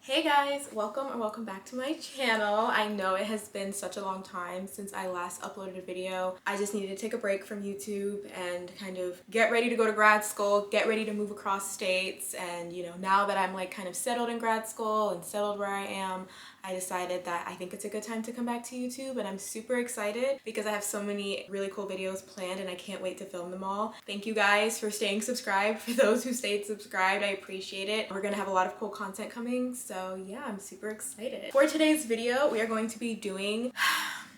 Hey guys, welcome back to my channel. I know it has been such a long time since I last uploaded a video. I just needed to take a break from YouTube and kind of get ready to go to grad school, get ready to move across states, and now that I'm like kind of settled in grad school and settled where I am, I decided that I think it's a good time to come back to YouTube, and I'm super excited because I have so many really cool videos planned and I can't wait to film them all. Thank you guys for staying subscribed. For those who stayed subscribed, I appreciate it. We're gonna have a lot of cool content coming, so yeah, I'm super excited. For today's video, we are going to be doing,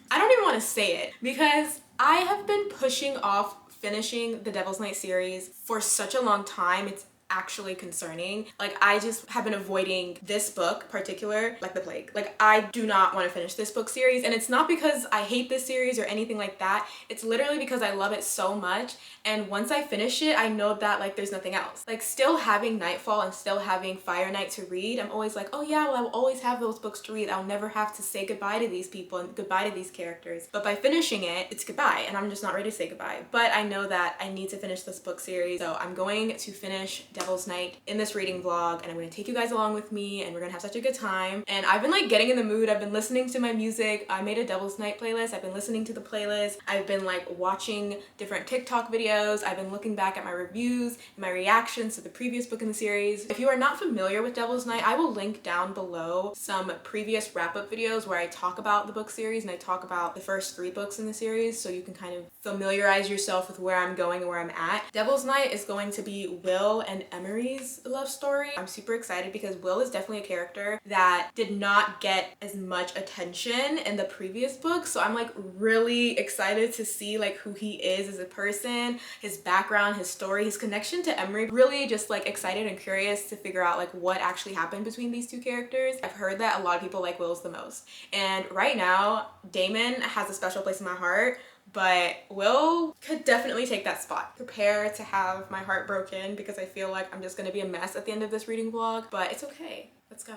I don't even want to say it because I have been pushing off finishing the Devil's Night series for such a long time. It's actually concerning. Like, I just have been avoiding this book particular like the plague. Like, I do not want to finish this book series, and it's not because I hate this series or anything like that. It's literally because I love it so much, and once I finish it, I know that like there's nothing else. Like, still having Nightfall and still having Firenight to read, I'm always like, oh yeah, well, I will always have those books to read. I'll never have to say goodbye to these people and goodbye to these characters. But by finishing it, it's goodbye, and I'm just not ready to say goodbye. But I know that I need to finish this book series, so I'm going to finish Devil's Night in this reading vlog, and I'm gonna take you guys along with me, and we're gonna have such a good time. And I've been like getting in the mood. I've been listening to my music. I made a Devil's Night playlist. I've been listening to the playlist. I've been like watching different TikTok videos. I've been looking back at my reviews and my reactions to the previous book in the series. If you are not familiar with Devil's Night, I will link down below some previous wrap-up videos where I talk about the book series and I talk about the first 3 books in the series, so you can kind of familiarize yourself with where I'm going and where I'm at. Devil's Night is going to be Will and Emery's love story. I'm super excited because Will is definitely a character that did not get as much attention in the previous book, so I'm like really excited to see like who he is as a person, his background, his story, his connection to Emery. Really just like excited and curious to figure out like what actually happened between these 2 characters. I've heard that a lot of people like Will's the most, and right now Damon has a special place in my heart, but Will could definitely take that spot. Prepare to have my heart broken because I feel like I'm just gonna be a mess at the end of this reading vlog, but it's okay. Let's go.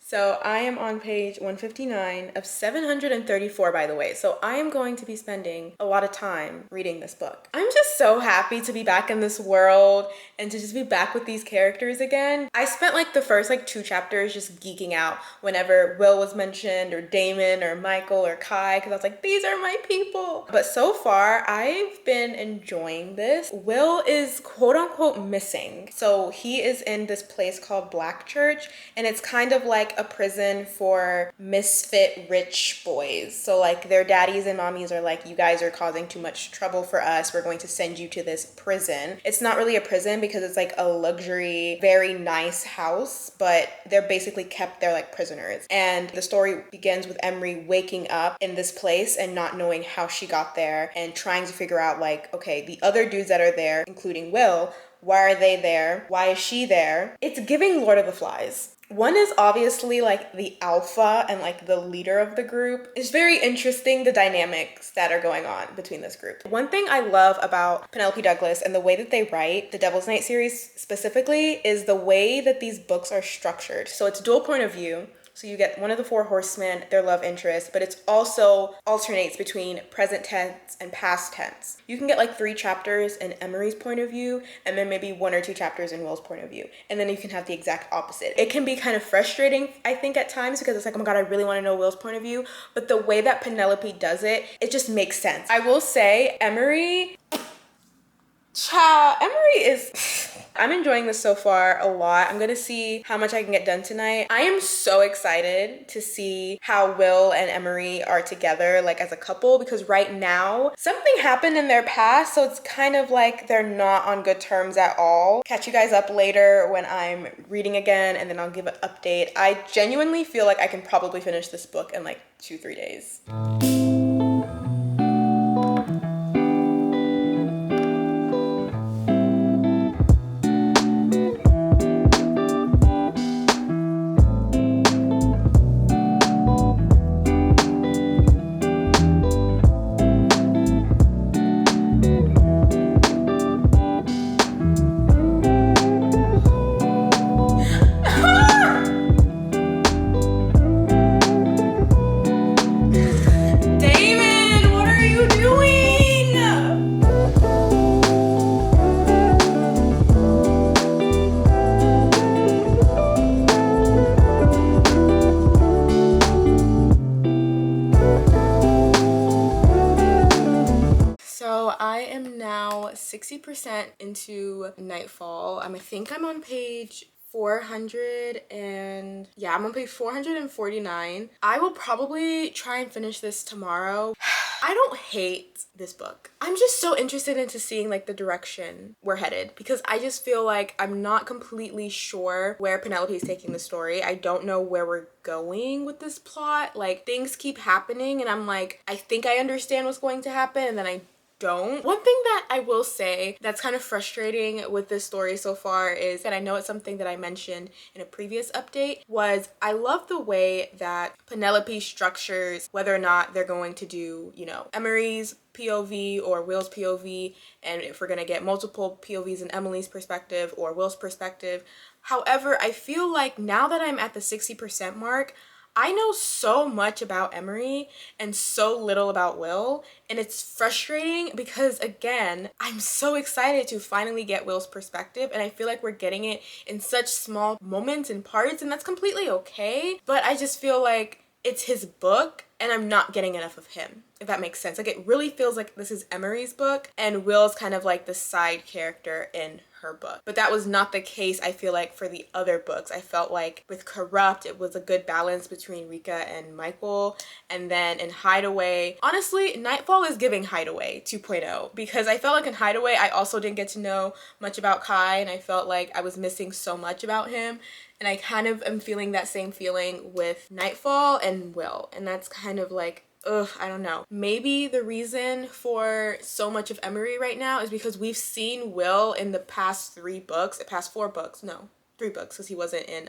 So I am on page 159 of 734, by the way. So I am going to be spending a lot of time reading this book. I'm just so happy to be back in this world and to just be back with these characters again. I spent like the first like 2 chapters just geeking out whenever Will was mentioned, or Damon or Michael or Kai, because I was like, these are my people. But so far I've been enjoying this. Will is quote unquote missing. So he is in this place called Black Church, and it's kind of like a prison for misfit rich boys. So like their daddies and mommies are like, you guys are causing too much trouble for us, we're going to send you to this prison. It's not really a prison because it's like a luxury, very nice house, but they're basically kept there like prisoners. And the story begins with Emery waking up in this place and not knowing how she got there, and trying to figure out like, okay, the other dudes that are there, including Will, why are they there? Why is she there? It's giving Lord of the Flies. One is obviously like the alpha and like the leader of the group. It's very interesting, the dynamics that are going on between this group. One thing I love about Penelope Douglas and the way that they write the Devil's Night series specifically is the way that these books are structured. So it's dual point of view. So you get one of the 4 horsemen, their love interest, but it's also alternates between present tense and past tense. You can get like 3 chapters in Emery's point of view, and then maybe 1 or 2 chapters in Will's point of view. And then you can have the exact opposite. It can be kind of frustrating, I think, at times, because it's like, oh my God, I really want to know Will's point of view. But the way that Penelope does it, it just makes sense. I will say, Emery is I'm enjoying this so far a lot. I'm gonna see how much I can get done tonight. I am so excited to see how Will and Emery are together, like as a couple, because right now something happened in their past, so it's kind of like they're not on good terms at all. Catch you guys up later when I'm reading again, and then I'll give an update. I genuinely feel like I can probably finish this book in like 2-3 days. I am now 60% into Nightfall. I think I'm on page 400 and yeah, I'm on page 449. I will probably try and finish this tomorrow. I don't hate this book. I'm just so interested into seeing like the direction we're headed, because I just feel like I'm not completely sure where Penelope is taking the story. I don't know where we're going with this plot. Like, things keep happening and I'm like, I think I understand what's going to happen, and then I don't. One thing that I will say that's kind of frustrating with this story so far is that I know it's something that I mentioned in a previous update, was I love the way that Penelope structures whether or not they're going to do, you know, Emery's POV or Will's POV, and if we're gonna get multiple POVs in Emily's perspective or Will's perspective. However, I feel like now that I'm at the 60% mark, I know so much about Emery and so little about Will, and it's frustrating because, again, I'm so excited to finally get Will's perspective, and I feel like we're getting it in such small moments and parts, and that's completely okay, but I just feel like it's his book and I'm not getting enough of him, if that makes sense. Like, it really feels like this is Emery's book and Will's kind of like the side character in her book. But that was not the case, I feel like, for the other books. I felt like with Corrupt, it was a good balance between Rika and Michael. And then in Hideaway, honestly, Nightfall is giving Hideaway 2.0, because I felt like in Hideaway, I also didn't get to know much about Kai, and I felt like I was missing so much about him. And I kind of am feeling that same feeling with Nightfall and Will. And that's kind of like, ugh, I don't know. Maybe the reason for so much of Emery right now is because we've seen Will in the past 3 books, past 4 books, no, 3 books, because he wasn't in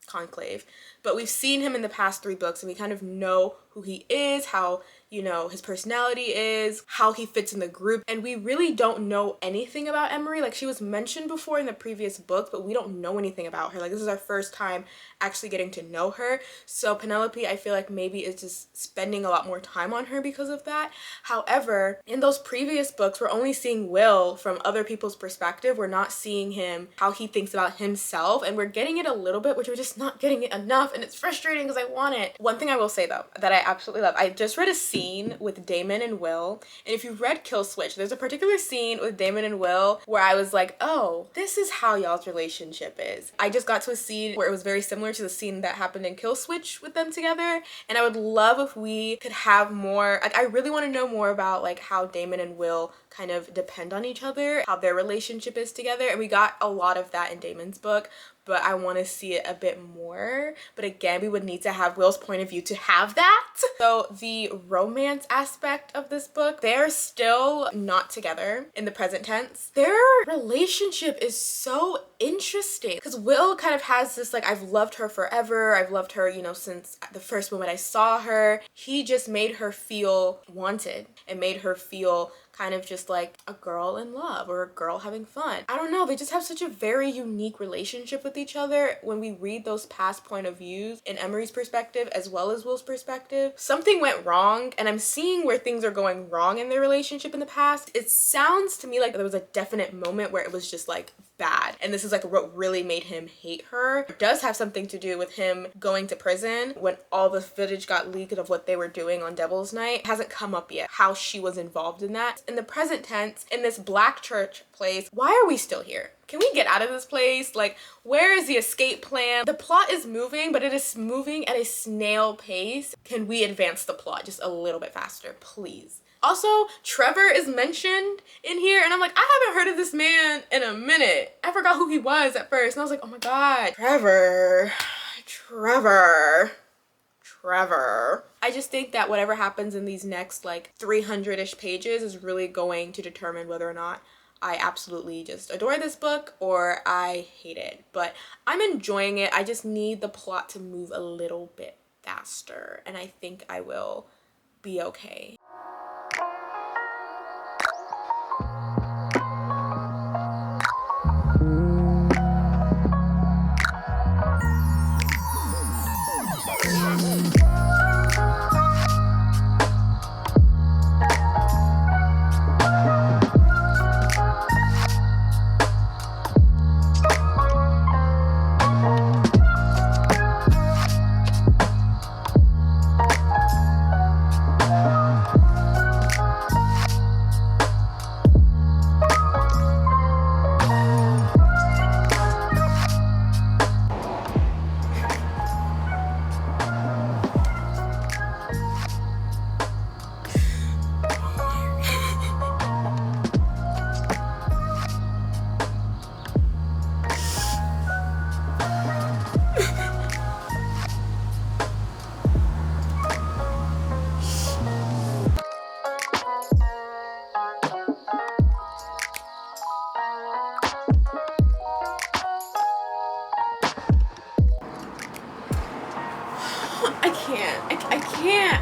Conclave. But we've seen him in the past 3 books, and we kind of know who he is, how, you know, his personality is, how he fits in the group, and we really don't know anything about Emery. Like, she was mentioned before in the previous book, but we don't know anything about her. Like, this is our first time actually getting to know her. So Penelope, I feel like maybe is just spending a lot more time on her because of that. However, in those previous books, we're only seeing Will from other people's perspective. We're not seeing him, how he thinks about himself, and we're getting it a little bit, which we're just not getting it enough, and it's frustrating because I want it. One thing I will say though, that I absolutely love, I just read a scene with Damon and Will, and if you've read Kill Switch, there's a particular scene with Damon and Will where I was like, oh, this is how y'all's relationship is. I just got to a scene where it was very similar to the scene that happened in Kill Switch with them together, and I would love if we could have more, like, I really want to know more about like how Damon and Will kind of depend on each other, how their relationship is together, and we got a lot of that in Damon's book, but I want to see it a bit more. But again, we would need to have Will's point of view to have that. So the romance aspect of this book, they're still not together in the present tense. Their relationship is so interesting because Will kind of has this like, I've loved her forever, I've loved her, you know, since the first moment I saw her. He just made her feel wanted and made her feel kind of just like a girl in love or a girl having fun. I don't know, they just have such a very unique relationship with each other. When we read those past point of views in Emery's perspective as well as Will's perspective, something went wrong, and I'm seeing where things are going wrong in their relationship in the past. It sounds to me like there was a definite moment where it was just like bad. And this is like what really made him hate her. It does have something to do with him going to prison when all the footage got leaked of what they were doing on Devil's Night. It hasn't come up yet how she was involved in that. In the present tense, in this black church place, why are we still here? Can we get out of this place? Like, where is the escape plan? The plot is moving, but it is moving at a snail pace. Can we advance the plot just a little bit faster, please? Also, Trevor is mentioned in here, and I'm like, I haven't heard of this man in a minute. I forgot who he was at first, and I was like, oh my god, Trevor. I just think that whatever happens in these next like 300-ish pages is really going to determine whether or not I absolutely just adore this book or I hate it. But I'm enjoying it. I just need the plot to move a little bit faster, and I think I will be okay.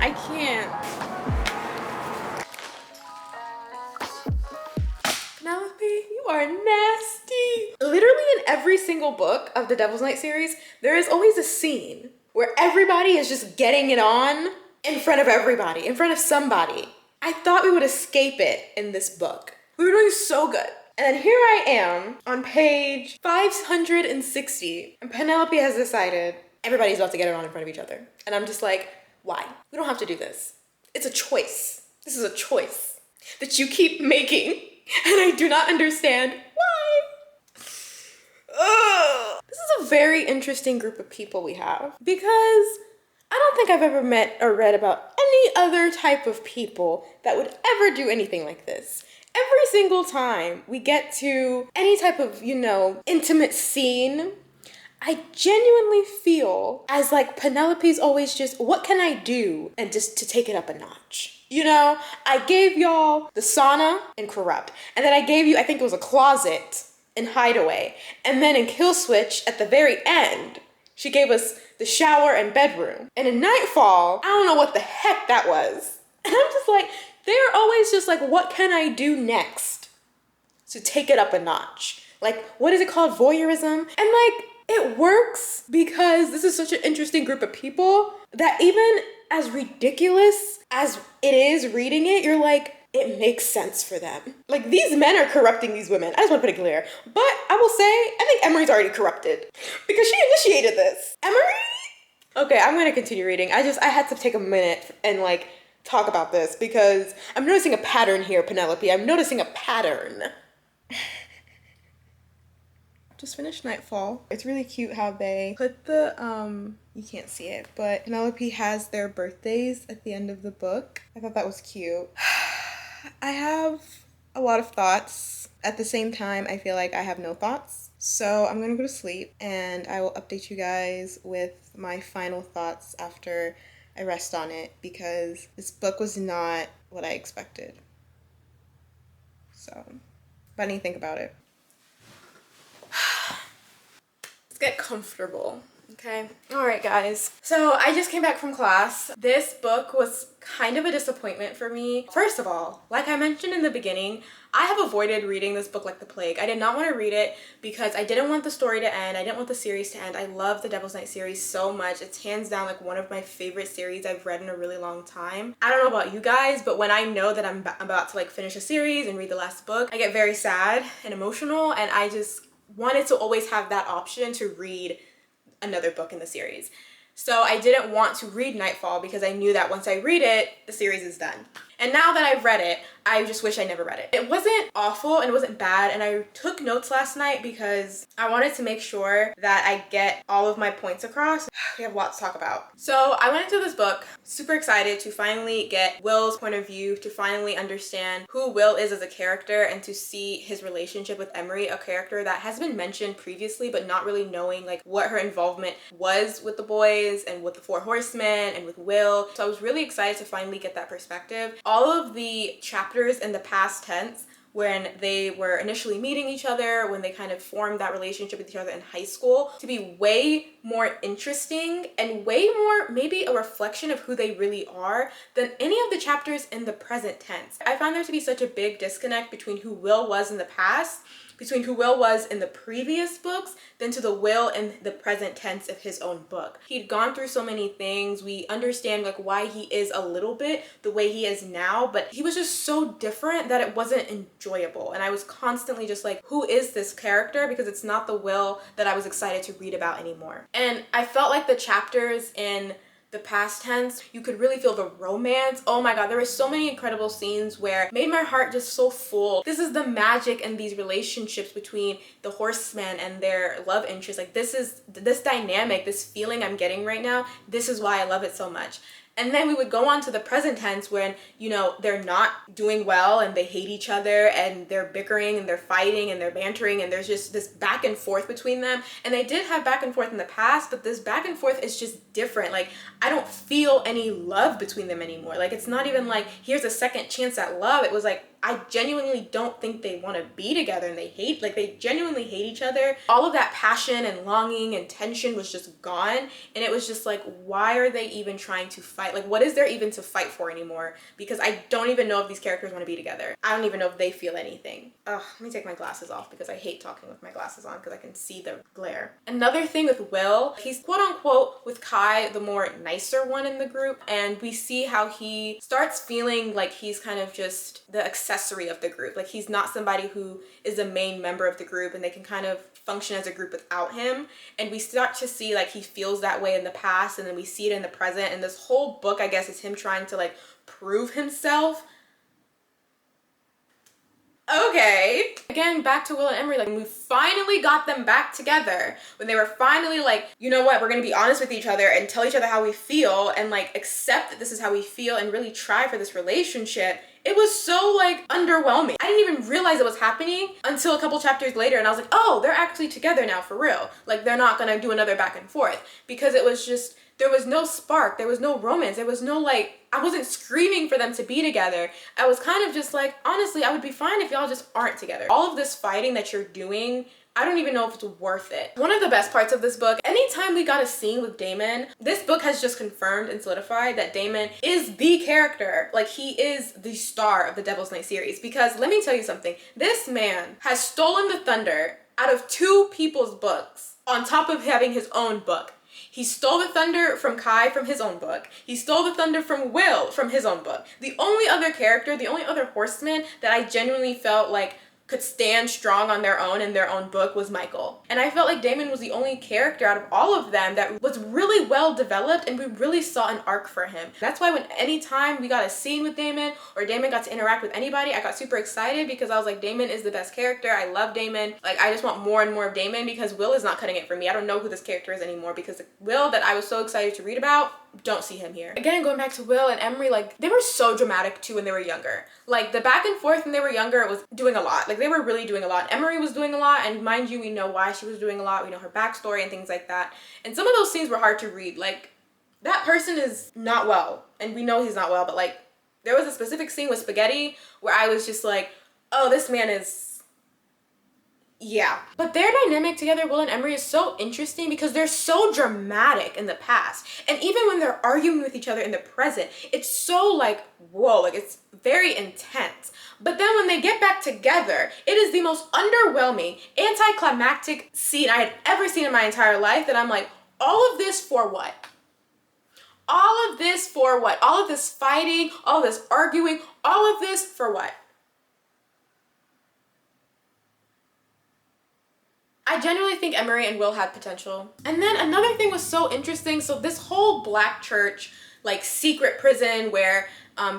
I can't. Penelope, you are nasty. Literally in every single book of the Devil's Night series, there is always a scene where everybody is just getting it on in front of everybody, in front of somebody. I thought we would escape it in this book. We were doing so good. And then here I am on page 560, and Penelope has decided everybody's about to get it on in front of each other. And I'm just like, why? We don't have to do this. It's a choice. This is a choice that you keep making, and I do not understand why. Ugh. This is a very interesting group of people we have, because I don't think I've ever met or read about any other type of people that would ever do anything like this. Every single time we get to any type of, you know, intimate scene, I genuinely feel as like Penelope's always just, what can I do? And just to take it up a notch. You know, I gave y'all the sauna in Corrupt. And then I gave you, I think it was a closet in Hideaway. And then in Kill Switch at the very end, she gave us the shower and bedroom. And in Nightfall, I don't know what the heck that was. And I'm just like, they're always just like, what can I do next to take it up a notch? Like, what is it called? Voyeurism? And like, it works because this is such an interesting group of people that even as ridiculous as it is reading it, you're like, it makes sense for them. Like, these men are corrupting these women. I just want to put it clear. But I will say, I think Emery's already corrupted because she initiated this. Emery? Okay, I'm going to continue reading. I had to take a minute and like talk about this because I'm noticing a pattern here, Penelope. I'm noticing a pattern. Just finished Nightfall. It's really cute how they put the, you can't see it, but Penelope has their birthdays at the end of the book. I thought that was cute. I have a lot of thoughts. At the same time, I feel like I have no thoughts. So I'm gonna go to sleep and I will update you guys with my final thoughts after I rest on it because this book was not what I expected. So, what do you think about it? Let's get comfortable, okay? All right, guys. So I just came back from class. This book was kind of a disappointment for me. First of all, like I mentioned in the beginning, I have avoided reading this book like the plague. I did not want to read it because I didn't want the story to end. I didn't want the series to end. I love the Devil's Night series so much. It's hands down like one of my favorite series I've read in a really long time. I don't know about you guys, but when I know that I'm about to like finish a series and read the last book, I get very sad and emotional, and I just wanted to always have that option to read another book in the series. So I didn't want to read Nightfall because I knew that once I read it, the series is done. And now that I've read it, I just wish I never read it. It wasn't awful and it wasn't bad, and I took notes last night because I wanted to make sure that I get all of my points across. We have a lot to talk about. So I went into this book super excited to finally get Will's point of view, to finally understand who Will is as a character, and to see his relationship with Emery, a character that has been mentioned previously but not really knowing like what her involvement was with the boys and with the Four Horsemen and with Will. So I was really excited to finally get that perspective. All of the chapters in the past tense, when they were initially meeting each other, when they kind of formed that relationship with each other in high school, to be way more interesting and way more maybe a reflection of who they really are than any of the chapters in the present tense. I found there to be such a big disconnect between who Will was in the past, between who Will was in the previous books, than to the Will in the present tense of his own book. He'd gone through so many things. We understand like why he is a little bit the way he is now, but he was just so different that it wasn't enjoyable. And I was constantly just like, who is this character? Because it's not the Will that I was excited to read about anymore. And I felt like the chapters in the past tense, you could really feel the romance. Oh my god, there were so many incredible scenes where made my heart just so full. This is the magic in these relationships between the horsemen and their love interest. Like this dynamic, this feeling I'm getting right now, this is why I love it so much. And then we would go on to the present tense when, you know, they're not doing well and they hate each other and they're bickering and they're fighting and they're bantering and there's just this back and forth between them. And they did have back and forth in the past, but this back and forth is just different. Like, I don't feel any love between them anymore. Like, it's not even like, here's a second chance at love. It was like, I genuinely don't think they want to be together, and they genuinely hate each other. All of that passion and longing and tension was just gone, and it was just like, why are they even trying to fight? Like, what is there even to fight for anymore? Because I don't even know if these characters want to be together. I don't even know if they feel anything. Ugh, let me take my glasses off because I hate talking with my glasses on because I can see the glare. Another thing with Will, he's quote unquote with Kai the more nicer one in the group, and we see how he starts feeling like he's kind of just the accessory of the group. Like, he's not somebody who is a main member of the group and they can kind of function as a group without him. And we start to see like he feels that way in the past, and then we see it in the present. And this whole book, I guess, is him trying to like prove himself. Okay. Again, back to Will and Emery, like when we finally got them back together, when they were finally like, you know what, we're gonna be honest with each other and tell each other how we feel and like accept that this is how we feel and really try for this relationship, it was so like underwhelming. I didn't even realize it was happening until a couple chapters later, and I was like, oh, they're actually together now for real. Like, they're not gonna do another back and forth, because it was just, there was no spark, there was no romance, there was no like, I wasn't screaming for them to be together. I was kind of just like, honestly, I would be fine if y'all just aren't together. All of this fighting that you're doing, I don't even know if it's worth it. One of the best parts of this book, anytime we got a scene with Damon, this book has just confirmed and solidified that Damon is the character. Like, he is the star of the Devil's Night series. Because let me tell you something, this man has stolen the thunder out of two people's books on top of having his own book. He stole the thunder from Kai from his own book. He stole the thunder from Will from his own book. The only other character, the only other horseman that I genuinely felt like could stand strong on their own in their own book was Michael. And I felt like Damon was the only character out of all of them that was really well developed, and we really saw an arc for him. That's why when anytime we got a scene with Damon or Damon got to interact with anybody, I got super excited because I was like, Damon is the best character. I love Damon. Like, I just want more and more of Damon, because Will is not cutting it for me. I don't know who this character is anymore, because the Will that I was so excited to read about, don't see him here. Again, going back to Will and Emery, like, they were so dramatic too when they were younger. Like, the back and forth when they were younger, it was doing a lot. Like, they were really doing a lot. Emery was doing a lot, and mind you, we know why she was doing a lot. We know her backstory and things like that. And some of those scenes were hard to read. Like, that person is not well, and we know he's not well, but like, there was a specific scene with Spaghetti where I was just like, oh, this man is, yeah. But their dynamic together, Will and Emery, is so interesting because they're so dramatic in the past. And even when they're arguing with each other in the present, it's so like, whoa, like, it's very intense. But then when they get back together, it is the most underwhelming, anticlimactic scene I had ever seen in my entire life, that I'm like, all of this for what? All of this for what? All of this fighting, all of this arguing, all of this for what? I genuinely think Emery and Will had potential. And then another thing was so interesting. So this whole black church, like secret prison where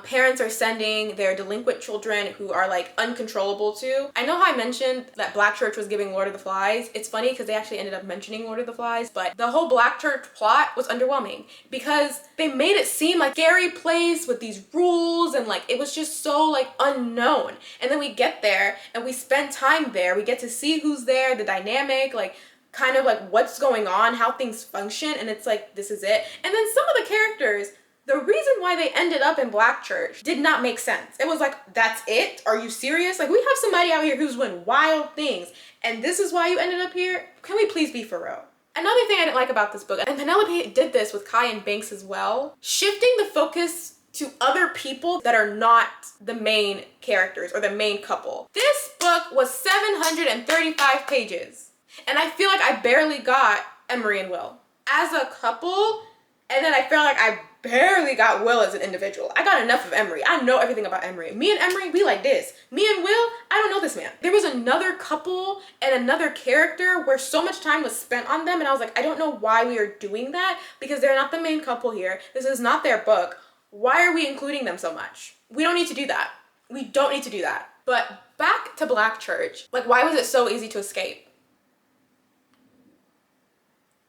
parents are sending their delinquent children who are like uncontrollable to. I know how I mentioned that Black Church was giving Lord of the Flies. It's funny because they actually ended up mentioning Lord of the Flies, but the whole Black Church plot was underwhelming because they made it seem like a scary place with these rules and like it was just so like unknown. And then we get there and we spend time there. We get to see who's there, the dynamic, like kind of like what's going on, how things function, and it's like this is it. And then some of the characters, the reason why they ended up in Black Church did not make sense. It was like, that's it? Are you serious? Like, we have somebody out here who's doing wild things, and this is why you ended up here? Can we please be for real? Another thing I didn't like about this book, and Penelope did this with Kai and Banks as well, shifting the focus to other people that are not the main characters or the main couple. This book was 735 pages, and I feel like I barely got Emery and Will as a couple, and then I feel like I barely got Will as an individual. I got enough of Emery. I know everything about Emery. Me and Emery, we like this. Me and Will, I don't know this man. There was another couple and another character where so much time was spent on them, and I was like, I don't know why we are doing that because they're not the main couple here. This is not their book. Why are we including them so much? We don't need to do that. We don't need to do that. But back to Black Church, like why was it so easy to escape?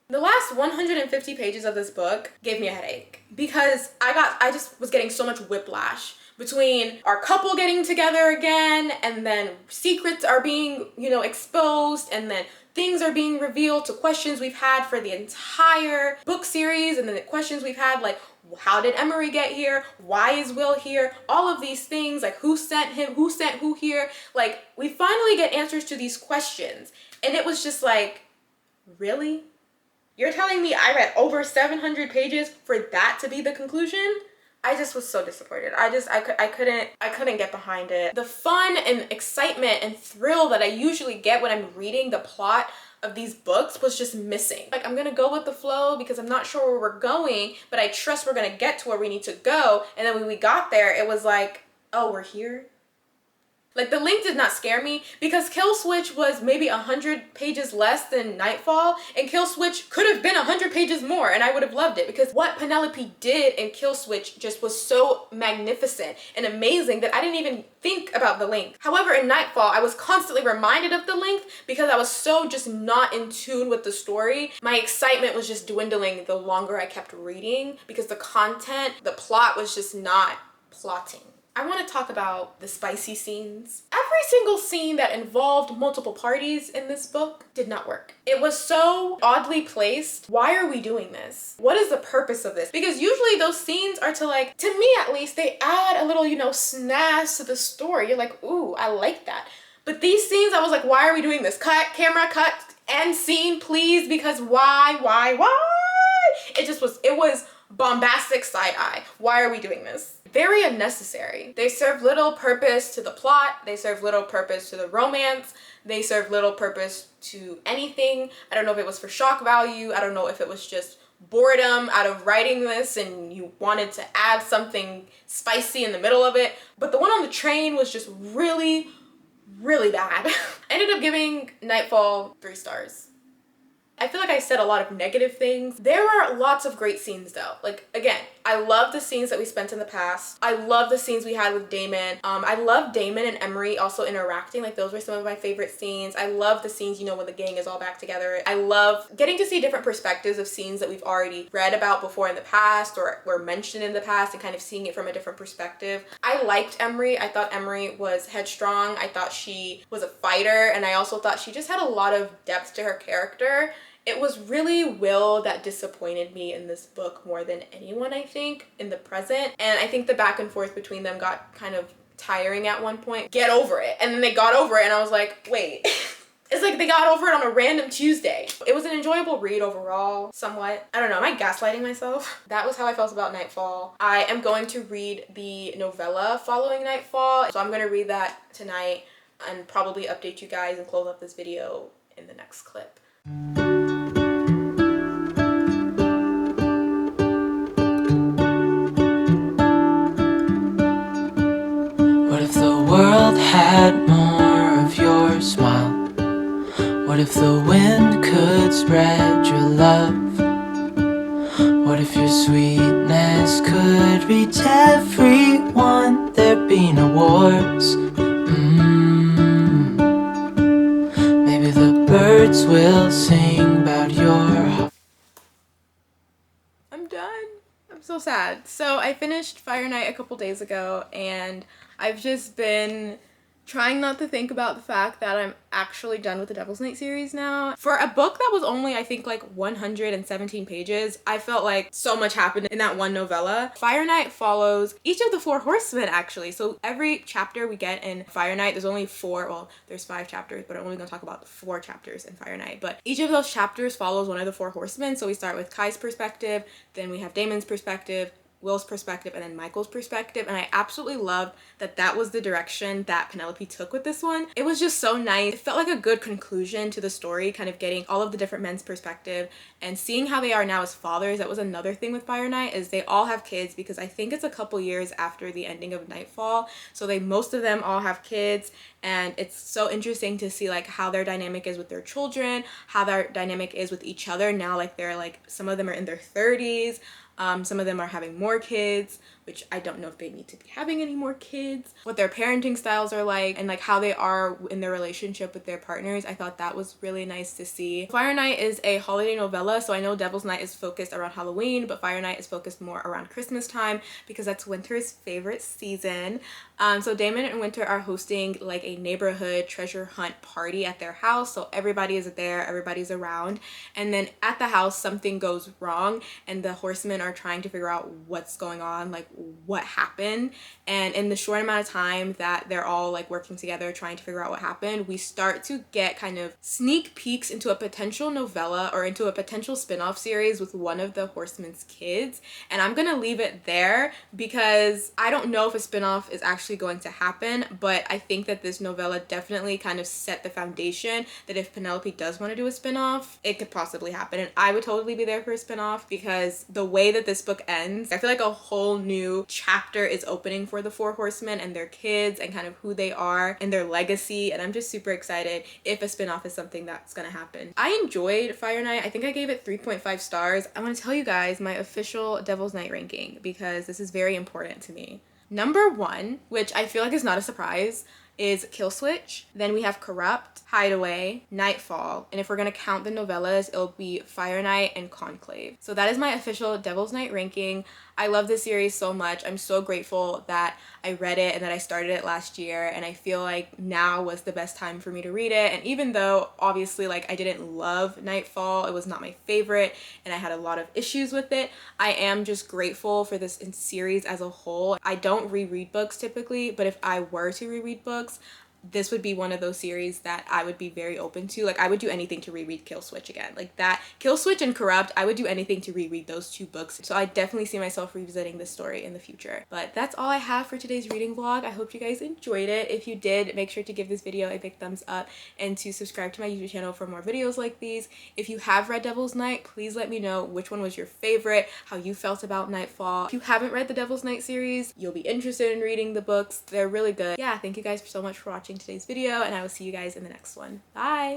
The last 150 pages of this book gave me a headache because I just was getting so much whiplash between our couple getting together again and then secrets are being, exposed and then things are being revealed to questions we've had for the entire book series and then the questions we've had like, how did Emery get here? Why is Will here? All of these things, like who sent him? Who sent who here? Like we finally get answers to these questions and it was just like, really? You're telling me I read over 700 pages for that to be the conclusion? I just was so disappointed. I couldn't get behind it. The fun and excitement and thrill that I usually get when I'm reading the plot of these books was just missing. Like I'm gonna go with the flow because I'm not sure where we're going, but I trust we're gonna get to where we need to go. And then when we got there, it was like, oh, we're here? Like the length did not scare me because Kill Switch was maybe 100 pages less than Nightfall and Kill Switch could have been 100 pages more and I would have loved it because what Penelope did in Kill Switch just was so magnificent and amazing that I didn't even think about the length. However, in Nightfall, I was constantly reminded of the length because I was so just not in tune with the story. My excitement was just dwindling the longer I kept reading because the content, the plot was just not plotting. I want to talk about the spicy scenes. Every single scene that involved multiple parties in this book did not work. It was so oddly placed. Why are we doing this? What is the purpose of this? Because usually those scenes are to like, to me at least, they add a little, snazz to the story. You're like, ooh, I like that. But these scenes, I was like, why are we doing this? Cut, camera, cut, end scene, please, because why? It was bombastic side eye. Why are we doing this? Very unnecessary. They serve little purpose to the plot. They serve little purpose to the romance. They serve little purpose to anything. I don't know if it was for shock value. I don't know if it was just boredom out of writing this and you wanted to add something spicy in the middle of it. But the one on the train was just really, really bad. I ended up giving Nightfall 3 stars. I feel like I said a lot of negative things. There were lots of great scenes though. Like again, I love the scenes that we spent in the past. I love the scenes we had with Damon. I love Damon and Emery also interacting. Like those were some of my favorite scenes. I love the scenes, when the gang is all back together. I love getting to see different perspectives of scenes that we've already read about before in the past or were mentioned in the past and kind of seeing it from a different perspective. I liked Emery. I thought Emery was headstrong. I thought she was a fighter and I also thought she just had a lot of depth to her character. It was really Will that disappointed me in this book more than anyone, I think, in the present. And I think the back and forth between them got kind of tiring at one point. Get over it. And then they got over it and I was like, wait. It's like they got over it on a random Tuesday. It was an enjoyable read overall, somewhat. I don't know, am I gaslighting myself? That was how I felt about Nightfall. I am going to read the novella following Nightfall. So I'm gonna read that tonight and probably update you guys and close up this video in the next clip. What if the world had more of your smile? What What if the wind could spread your love? What if your sweetness could reach everyone? There'd be no wars. Maybe the birds will sing about your heart. I'm done. I'm so sad. So I finished Fire Night a couple days ago, and I've just been trying not to think about the fact that I'm actually done with the Devil's Night series now. For a book that was only, I think, like 117 pages, I felt like so much happened in that one novella. Fire Night follows each of the four horsemen, actually. So every chapter we get in Fire Night, there's only four, well, there's 5 chapters, but I'm only gonna talk about the 4 chapters in Fire Night. But each of those chapters follows one of the 4 horsemen. So we start with Kai's perspective, then we have Damon's perspective, Will's perspective, and then Michael's perspective. And I absolutely loved that that was the direction that Penelope took with this one. It was just so nice. It felt like a good conclusion to the story, kind of getting all of the different men's perspective and seeing how they are now as fathers. That was another thing with Fire Night, is they all have kids, because I think it's a couple years after the ending of Nightfall. So most of them all have kids, and it's so interesting to see like how their dynamic is with their children, how their dynamic is with each other now. Like they're like, some of them are in their 30s. Some of them are having more kids, which I don't know if they need to be having any more kids, what their parenting styles are like, and like how they are in their relationship with their partners. I thought that was really nice to see. Fire Night is a holiday novella, so I know Devil's Night is focused around Halloween, but Fire Night is focused more around Christmas time because that's Winter's favorite season. So Damon and Winter are hosting like a neighborhood treasure hunt party at their house, so everybody is there, everybody's around, and then at the house something goes wrong and the horsemen are trying to figure out what's going on, like what happened. And in the short amount of time that they're all like working together trying to figure out what happened, we start to get kind of sneak peeks into a potential novella or into a potential spin-off series with one of the horsemen's kids. And I'm gonna leave it there because I don't know if a spin-off is actually going to happen, but I think that this novella definitely kind of set the foundation that if Penelope does want to do a spin-off, it could possibly happen. And I would totally be there for a spin-off, because the way that this book ends, I feel like a whole new chapter is opening for the 4 horsemen and their kids and kind of who they are and their legacy. And I'm just super excited if a spin-off is something that's gonna happen. I enjoyed Fire Night. I think I gave it 3.5 stars. I want to tell you guys my official Devil's Night ranking because this is very important to me. Number 1, which I feel like is not a surprise, is Kill Switch. Then we have Corrupt, Hideaway, Nightfall, and if we're gonna count the novellas, it'll be Fire Night and Conclave. So that is my official Devil's Night ranking. I love this series so much. I'm so grateful that I read it and that I started it last year, and I feel like now was the best time for me to read it. And even though obviously like I didn't love Nightfall, it was not my favorite and I had a lot of issues with it, I am just grateful for this series as a whole. I don't reread books typically, but if I were to reread books, this would be one of those series that I would be very open to. Like I would do anything to reread Kill Switch again. Like that, Kill Switch and Corrupt, I would do anything to reread those 2 books. So I definitely see myself revisiting this story in the future. But that's all I have for today's reading vlog. I hope you guys enjoyed it. If you did, make sure to give this video a big thumbs up and to subscribe to my YouTube channel for more videos like these. If you have read Devil's Night, please let me know which one was your favorite, how you felt about Nightfall. If you haven't read the Devil's Night series, you'll be interested in reading the books. They're really good. Yeah, thank you guys so much for watching today's video, and I will see you guys in the next one. Bye!